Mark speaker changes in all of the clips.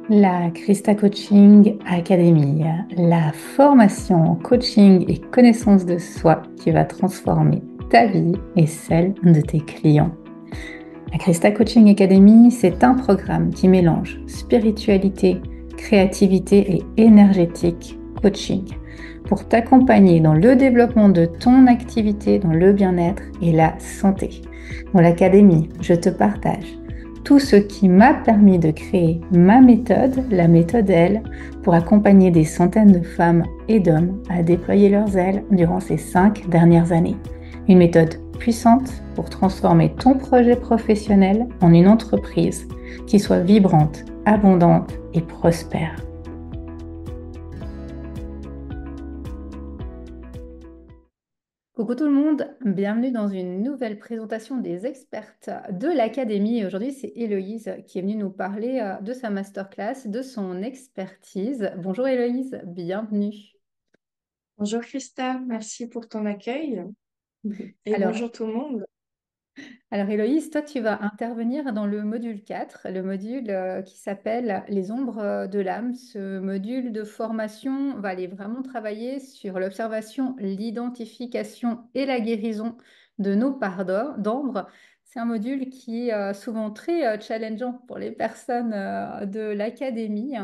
Speaker 1: La Christa Coaching Academy, la formation en coaching et connaissance de soi qui va transformer ta vie et celle de tes clients. La Christa Coaching Academy, c'est un programme qui mélange spiritualité, créativité et énergétique coaching pour t'accompagner dans le développement de ton activité, dans le bien-être et la santé. Dans l'académie, je te partage tout ce qui m'a permis de créer ma méthode, la méthode L, pour accompagner des centaines de femmes et d'hommes à déployer leurs ailes durant ces 5 dernières années. Une méthode puissante pour transformer ton projet professionnel en une entreprise qui soit vibrante, abondante et prospère. Coucou tout le monde, bienvenue dans une nouvelle présentation des expertes de l'Académie. Aujourd'hui, c'est Héloïse qui est venue nous parler de sa masterclass, de son expertise. Bonjour Héloïse, bienvenue.
Speaker 2: Bonjour Christa, merci pour ton accueil et
Speaker 1: Alors,
Speaker 2: bonjour tout le monde.
Speaker 1: Alors Héloïse, toi tu vas intervenir dans le module 4, le module qui s'appelle Les ombres de l'âme. Ce module de formation va aller vraiment travailler sur l'observation, l'identification et la guérison de nos parts d'ombre. C'est un module qui est souvent très challengeant pour les personnes de l'académie,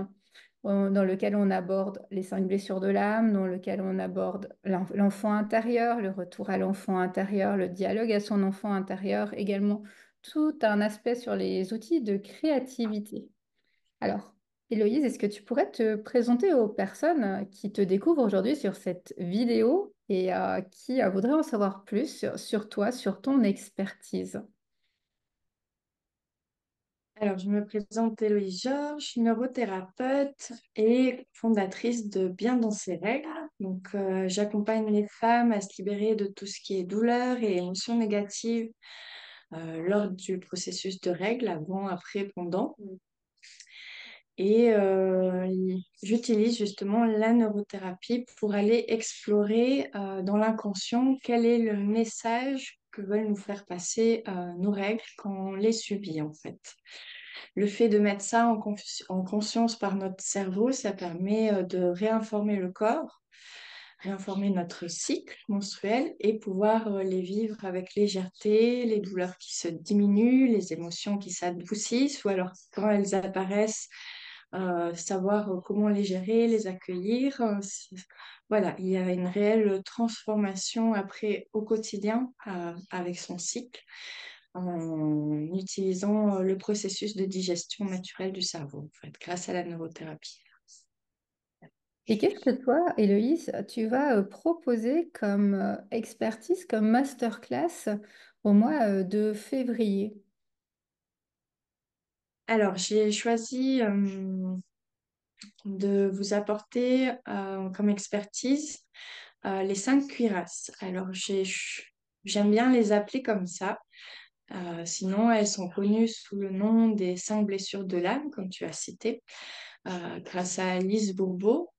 Speaker 1: dans lequel on aborde les 5 blessures de l'âme, dans lequel on aborde l'enfant intérieur, le retour à l'enfant intérieur, le dialogue à son enfant intérieur, également tout un aspect sur les outils de créativité. Alors, Héloïse, est-ce que tu pourrais te présenter aux personnes qui te découvrent aujourd'hui sur cette vidéo et qui voudraient en savoir plus sur toi, sur ton expertise?
Speaker 2: Alors, je me présente Héloïse Georges, neurothérapeute et fondatrice de Bien dans ses règles. Donc, j'accompagne les femmes à se libérer de tout ce qui est douleur et émotions négatives lors du processus de règles, avant, après, pendant. Et j'utilise justement la neurothérapie pour aller explorer dans l'inconscient quel est le message que veulent nous faire passer nos règles quand on les subit en fait. Le fait de mettre ça en conscience par notre cerveau, ça permet de réinformer le corps, réinformer notre cycle menstruel et pouvoir les vivre avec légèreté, les douleurs qui se diminuent, les émotions qui s'adoucissent ou alors quand elles apparaissent savoir comment les gérer, les accueillir. Voilà, il y a une réelle transformation après au quotidien avec son cycle en utilisant le processus de digestion naturelle du cerveau, en fait, grâce à la neurothérapie.
Speaker 1: Et qu'est-ce que toi, Héloïse, tu vas proposer comme expertise, comme masterclass au mois de février?
Speaker 2: Alors, j'ai choisi de vous apporter comme expertise les 5 cuirasses. Alors, j'aime bien les appeler comme ça. Sinon, elles sont connues sous le nom des 5 blessures de l'âme, comme tu as cité, grâce à Lise Bourbeau.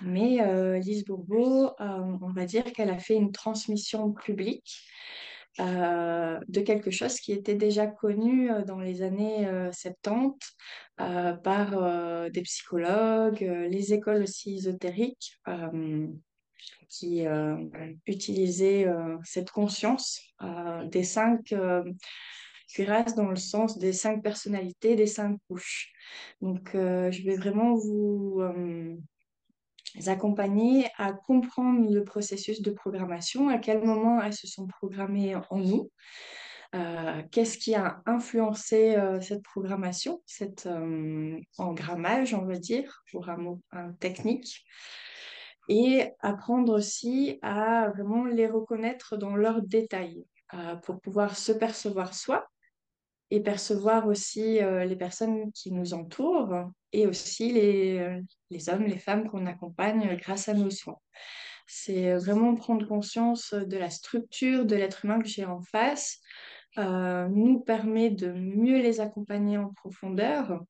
Speaker 2: Mais Lise Bourbeau, on va dire qu'elle a fait une transmission publique de quelque chose qui était déjà connu dans les années 70 par des psychologues, les écoles aussi ésotériques qui utilisaient cette conscience des 5 cuirasses dans le sens des 5 personnalités, des 5 couches. Donc, je vais vraiment vous accompagner à comprendre le processus de programmation, à quel moment elles se sont programmées en nous, qu'est-ce qui a influencé cette programmation, cet engrammage, on va dire, pour un mot technique, et apprendre aussi à vraiment les reconnaître dans leurs détails pour pouvoir se percevoir soi et percevoir aussi les personnes qui nous entourent et aussi les hommes, les femmes qu'on accompagne grâce à nos soins. C'est vraiment prendre conscience de la structure de l'être humain que j'ai en face, nous permet de mieux les accompagner en profondeur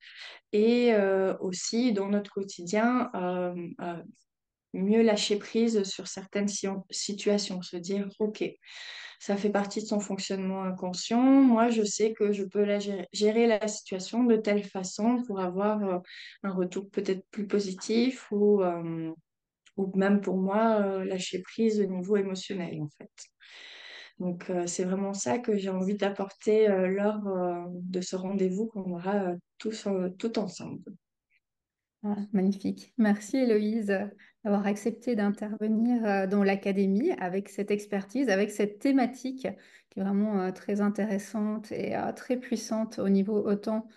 Speaker 2: et aussi dans notre quotidien, mieux lâcher prise sur certaines situations, se dire, OK, ça fait partie de son fonctionnement inconscient. Moi, je sais que je peux gérer la situation de telle façon pour avoir un retour peut-être plus positif ou même pour moi, lâcher prise au niveau émotionnel, en fait. Donc, c'est vraiment ça que j'ai envie d'apporter lors de ce rendez-vous qu'on aura tous tout ensemble.
Speaker 1: Ah, magnifique. Merci Héloïse d'avoir accepté d'intervenir dans l'académie avec cette expertise, avec cette thématique qui est vraiment très intéressante et très puissante au niveau autant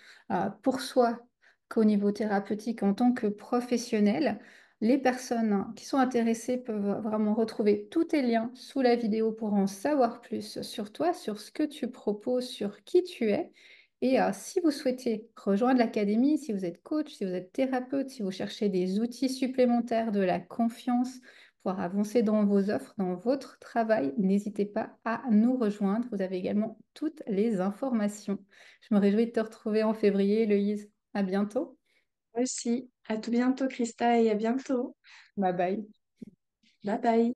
Speaker 1: pour soi qu'au niveau thérapeutique en tant que professionnel. Les personnes qui sont intéressées peuvent vraiment retrouver tous tes liens sous la vidéo pour en savoir plus sur toi, sur ce que tu proposes, sur qui tu es. Et si vous souhaitez rejoindre l'académie, si vous êtes coach, si vous êtes thérapeute, si vous cherchez des outils supplémentaires, de la confiance pour avancer dans vos offres, dans votre travail, n'hésitez pas à nous rejoindre. Vous avez également toutes les informations. Je me réjouis de te retrouver en février, Héloïse. À bientôt.
Speaker 2: Aussi, à tout bientôt, Christa, et à bientôt.
Speaker 1: Bye bye.
Speaker 2: Bye bye.